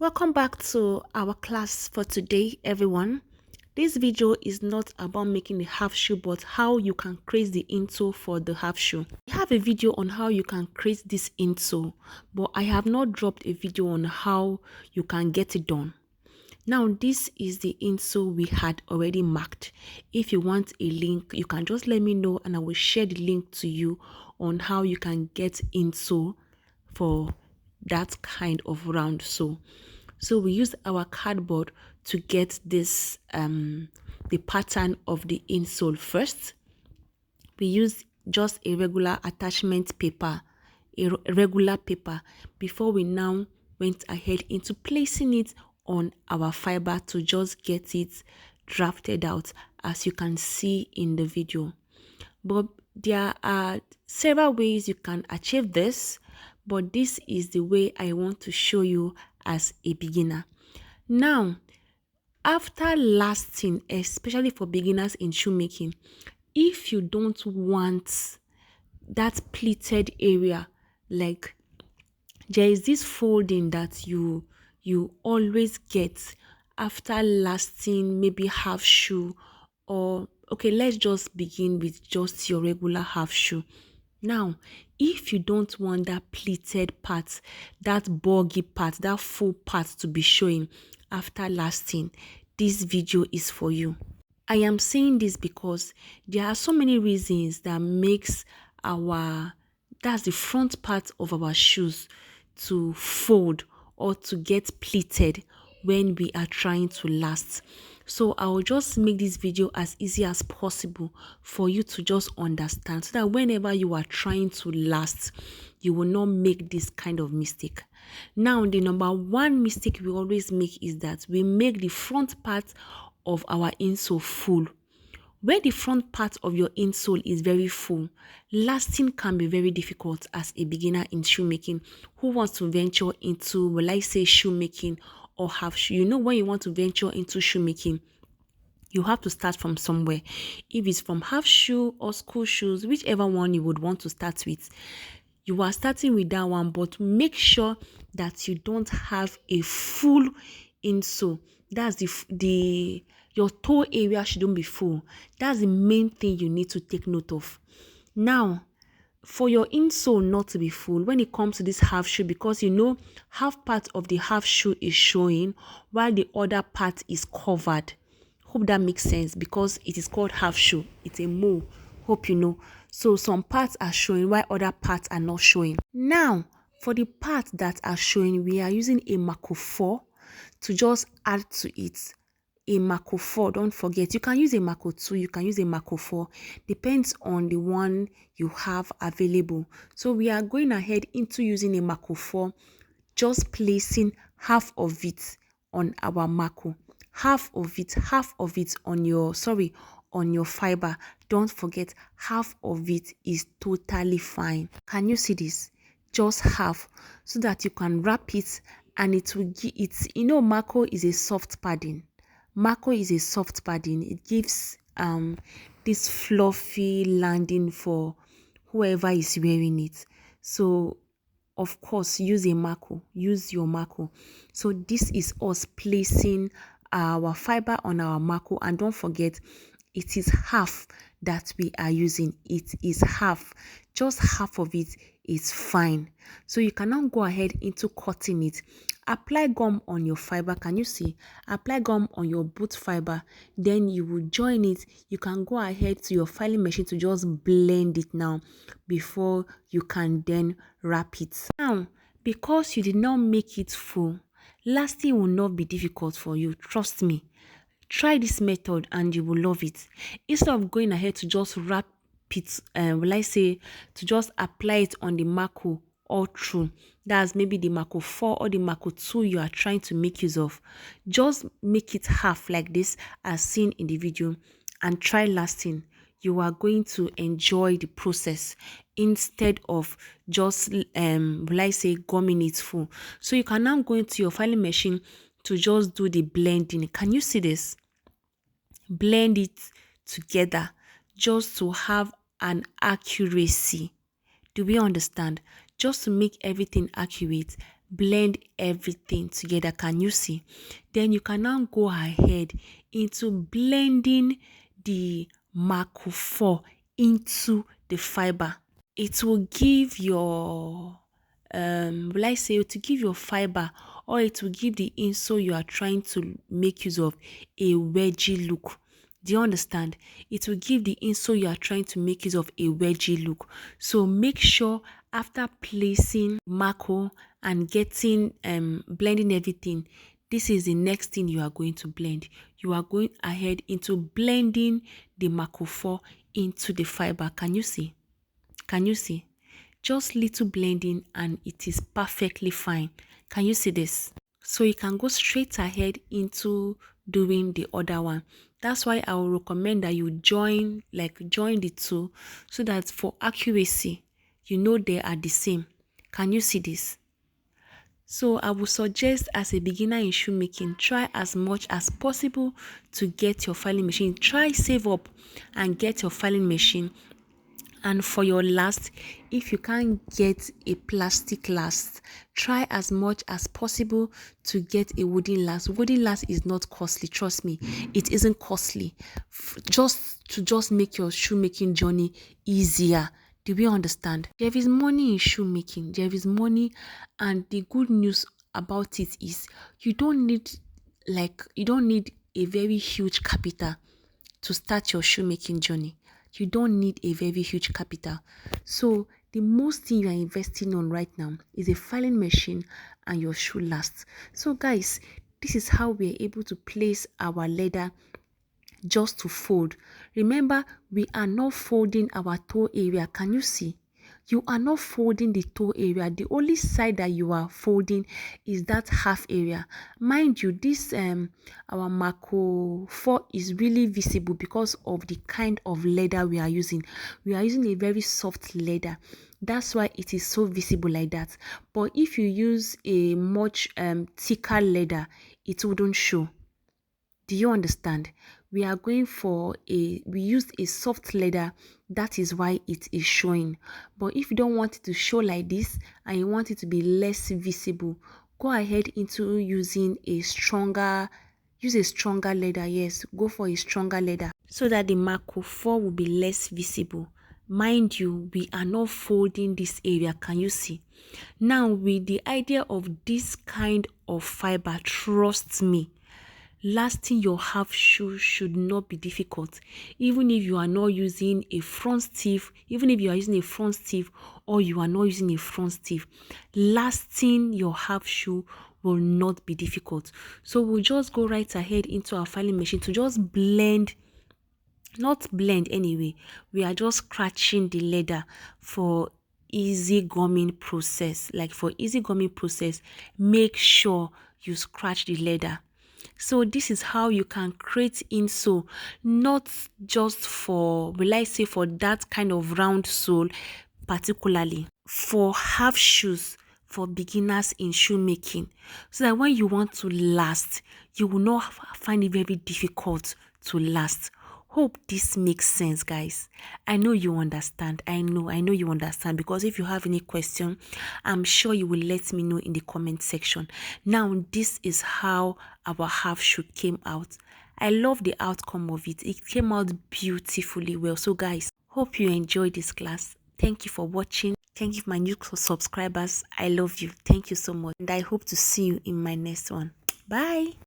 Welcome back to our class for today, everyone. This video is not about making a half shoe, but how you can create the insole for the half shoe. I have a video on how you can create this insole, but I have not dropped a video on how you can get it done. Now, this is the insole we had already marked. If you want a link, you can just let me know and I will share the link to you on how you can get insole for that kind of round sole. So we use our cardboard to get this the pattern of the insole first. We use just a regular attachment paper, regular paper, before we now went ahead into placing it on our fiber to just get it drafted out, as you can see in the video. But there are several ways you can achieve this, but this is the way I want to show you as a beginner. Now, after lasting, especially for beginners in shoemaking, if you don't want that pleated area, like there is this folding that you always get after lasting maybe half shoe, or okay, let's just begin with just your regular half shoe. Now, if you don't want that pleated part, that buggy part, that full part to be showing after lasting, this video is for you. I am saying this because there are so many reasons that makes that's the front part of our shoes to fold or to get pleated when we are trying to last. So I will just make this video as easy as possible for you to just understand, so that whenever you are trying to last, you will not make this kind of mistake. Now, the number one mistake we always make is that we make the front part of our insole full. Where the front part of your insole is very full, lasting can be very difficult as a beginner in shoemaking who wants to venture into, will I say, shoemaking or half shoe. You know, when you want to venture into shoemaking, you have to start from somewhere. If it's from half shoe or school shoes, whichever one you would want to start with, you are starting with that one, but make sure that you don't have a full insole. That's the your toe area shouldn't be full. That's the main thing you need to take note of. Now, for your insole not to be full when it comes to this half shoe, because you know half part of the half shoe is showing while the other part is covered. Hope that makes sense, because it is called half shoe. It's a mole. Hope you know. So some parts are showing while other parts are not showing. Now, for the parts that are showing, we are using a Mako 4 to just add to it. A Mako 4, don't forget, you can use a Mako 2, you can use a Mako 4, depends on the one you have available. So we are going ahead into using a Mako 4, just placing half of it on our Mako, half of it on your fiber. Don't forget, half of it is totally fine. Can you see this? Just half, so that you can wrap it and it will give it, Mako is a soft padding. Mako is a soft padding. It gives this fluffy landing for whoever is wearing it. So of course, use your Mako. So this is us placing our fiber on our Mako, and don't forget, it is half that we are using. It is half. Just half of it is fine. So you can now go ahead into cutting it. Apply gum on your fiber. Can you see? Apply gum on your boot fiber. Then you will join it. You can go ahead to your filing machine to just blend it now before you can then wrap it. Now, because you did not make it full, lasting will not be difficult for you. Trust me. Try this method and you will love it. Instead of going ahead to just wrap it, to just apply it on the Mako all through, that's maybe the Mako 4 or the Mako 2 you are trying to make use of, just make it half like this as seen in the video and try lasting. You are going to enjoy the process instead of just gumming it full. So you can now go into your filing machine to just do the blending. Can you see this? Blend it together just to have an accuracy. Do we understand? Just to make everything accurate, blend everything together. Can you see? Then you can now go ahead into blending the Marco 4 into the fiber. It will give your will I say to give your fiber, or it will give the insole you are trying to make use of a wedgy look. Do you understand? It will give the insole you are trying to make use of a wedgy look. So make sure after placing Marco and getting blending everything, this is the next thing you are going to blend. You are going ahead into blending the Marco 4 into the fiber. Can you see? Can you see? Just little blending and it is perfectly fine. Can you see this? So you can go straight ahead into doing the other one. That's why I will recommend that you join the two, so that for accuracy, you know they are the same. Can you see this? So I would suggest, as a beginner in shoemaking, try as much as possible to get your filing machine. Try save up and get your filing machine. And for your last, if you can't get a plastic last, try as much as possible to get a wooden last. Wooden last is not costly, trust me, it isn't costly. Just make your shoemaking journey easier. Do we understand? There is money in shoemaking. There is money, and the good news about it is you don't need a very huge capital to start your shoemaking journey. You don't need a very huge capital. So the most thing you are investing on right now is a filing machine and your shoe last. So guys, this is how we are able to place our leather just to fold. Remember, we are not folding our toe area. Can you see? You are not folding the toe area. The only side that you are folding is that half area. Mind you, this our Marco 4 is really visible because of the kind of leather we are using. We are using a very soft leather. That's why it is so visible like that. But if you use a much thicker leather, it wouldn't show. Do you understand? We used a soft leather. That is why it is showing. But if you don't want it to show like this and you want it to be less visible, go ahead into using use a stronger leather. Yes, go for a stronger leather so that the Marco 4 will be less visible. Mind you, we are not folding this area. Can you see? Now, with the idea of this kind of fiber, trust me, lasting your half shoe should not be difficult. Even if you are not using a front stiff, or you are not using a front stiff, lasting your half shoe will not be difficult. So we'll just go right ahead into our filing machine to just blend. Not blend anyway, we are just scratching the leather for easy gumming process. Make sure you scratch the leather. So this is how you can create insole, not just for that kind of round sole, particularly for half shoes for beginners in shoemaking, so that when you want to last, you will not find it very difficult to last. Hope this makes sense, guys. I know you understand. I know you understand, because if you have any question, I'm sure you will let me know in the comment section. Now, this is how our half shoe came out. I love the outcome of it. It came out beautifully well. So guys, hope you enjoyed this class. Thank you for watching. Thank you for my new subscribers. I love you. Thank you so much. And I hope to see you in my next one. Bye.